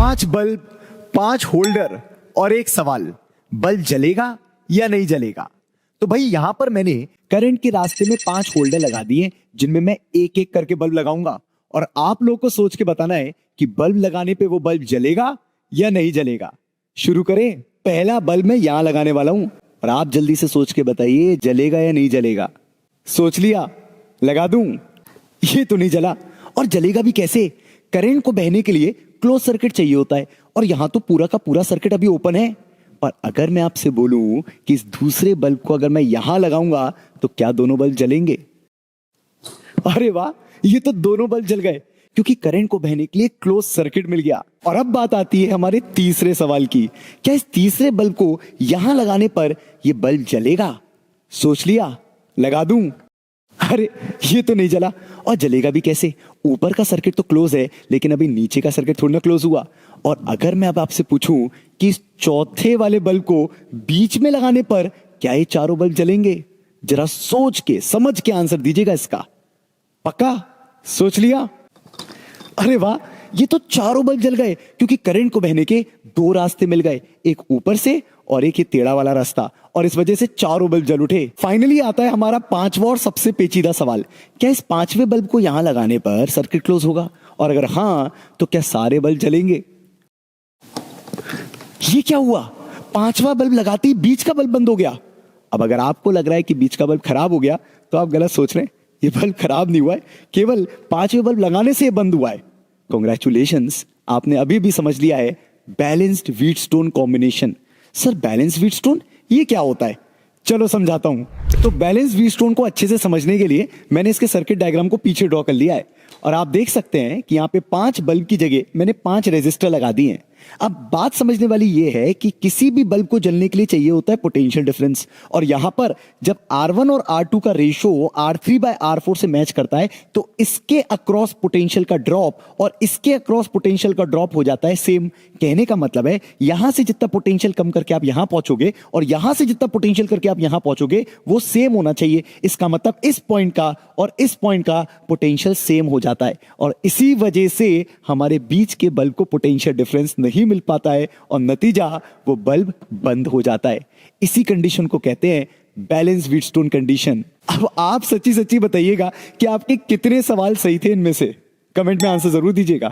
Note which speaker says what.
Speaker 1: 5 bulb, 5 holder और एक सवाल, बल्ब जलेगा या नहीं जलेगा? तो भाई यहां पर मैंने करंट के रास्ते में 5 होल्डर लगा दिए जिनमें मैं एक एक करके बल्ब लगाऊंगा और आप लोगों को सोच के बताना है कि बल्ब लगाने पे वो बल्ब जलेगा या नहीं जलेगा। शुरू करें। पहला बल्ब मैं यहां लगाने वाला हूं और आप जल्दी से सोच के बताइए जलेगा या नहीं जलेगा। सोच लिया? लगा दूं? ये तो नहीं जला। और जलेगा भी कैसे? करंट को बहने के लिए क्लोज सर्किट चाहिए होता है और यहां तो पूरा का पूरा सर्किट अभी ओपन है। पर अगर मैं आपसे बोलूं कि इस दूसरे बल्ब को अगर मैं यहां लगाऊंगा तो क्या दोनों बल्ब जलेंगे? अरे वाह, ये तो दोनों बल्ब जल गए क्योंकि करंट को बहने के लिए क्लोज सर्किट मिल गया। और अब बात आती है हमारे तीसरे सवाल की, क्या इस तीसरे बल्ब को यहां लगाने पर यह बल्ब जलेगा? सोच लिया? लगा दूं? अरे ये तो नहीं जला। और जलेगा भी कैसे? ऊपर का सर्किट तो क्लोज है लेकिन अभी नीचे का सर्किट थोड़ा ना क्लोज हुआ। और अगर मैं अब आपसे पूछूं कि इस चौथे वाले बल्ब को बीच में लगाने पर क्या ये चारों बल्ब जलेंगे? जरा सोच के समझ के आंसर दीजिएगा इसका। पक्का? सोच लिया? अरे वाह, ये तो चारों बल्ब जल गए क्योंकि करंट को बहने के 2 रास्ते मिल गए, एक ऊपर से और एक ये टेढ़ा वाला रास्ता, और इस वजह से चारों बल्ब जल उठे। फाइनली आता है हमारा 5वां और सबसे पेचीदा सवाल, क्या इस 5वें बल्ब को यहां लगाने पर सर्किट क्लोज होगा? और अगर हां तो क्या सारे बल्ब जलेंगे? ये क्या हुआ? 5वां बल्ब लगाते ही बीच का बल्ब बंद हो गया। अब अगर आपको लग रहा है कि बीच का बल्ब खराब हो गया तो आप गलत सोच रहे हैं। ये बल्ब खराब नहीं हुआ है, केवल 5वें बल्ब लगाने से बंद हुआ है। कांग्रेचुलेशंस, आपने अभी भी समझ लिया है balanced Wheatstone combination. Sir balance Wheatstone ये क्या होता है? चलो समझाता हूं। तो बैलेंस व्हीटस्टोन को अच्छे से समझने के लिए मैंने इसके सर्किट डायग्राम को पीछे ड्रॉ कर लिया है और आप देख सकते हैं कि यहाँ पे 5 बल्ब की जगह मैंने 5 रेजिस्टर लगा दिए हैं। अब बात समझने वाली ये है कि किसी भी बल्ब को जलने के लिए चाहिए होता है पोटेंशियल डिफरेंस, और यहां पर जब R1 और R2 का रेशो R3/R4 से मैच करता है तो इसके अक्रॉस पोटेंशियल का ड्रॉप और इसके अक्रॉस पोटेंशियल का ड्रॉप हो जाता है सेम। कहने का मतलब है यहां से जितना पोटेंशियल कम करके आप यहां पहुंचोगे और यहां से जितना पोटेंशियल करके आप यहां पहुंचोगे वो सेम होना चाहिए। इसका मतलब इस पॉइंट का और इस पॉइंट का पोटेंशियल सेम हो जाता है और इसी वजह से हमारे बीच के बल्ब को पोटेंशियल डिफरेंस नहीं मिल पाता है और नतीजा वो बल्ब बंद हो जाता है। इसी कंडीशन को कहते हैं बैलेंस व्हीटस्टोन कंडीशन। अब आप सच्ची सच्ची बताइएगा कि आपके कितने सवाल सही थे इनमें से? कमेंट में आंसर जरूर दीजिएगा।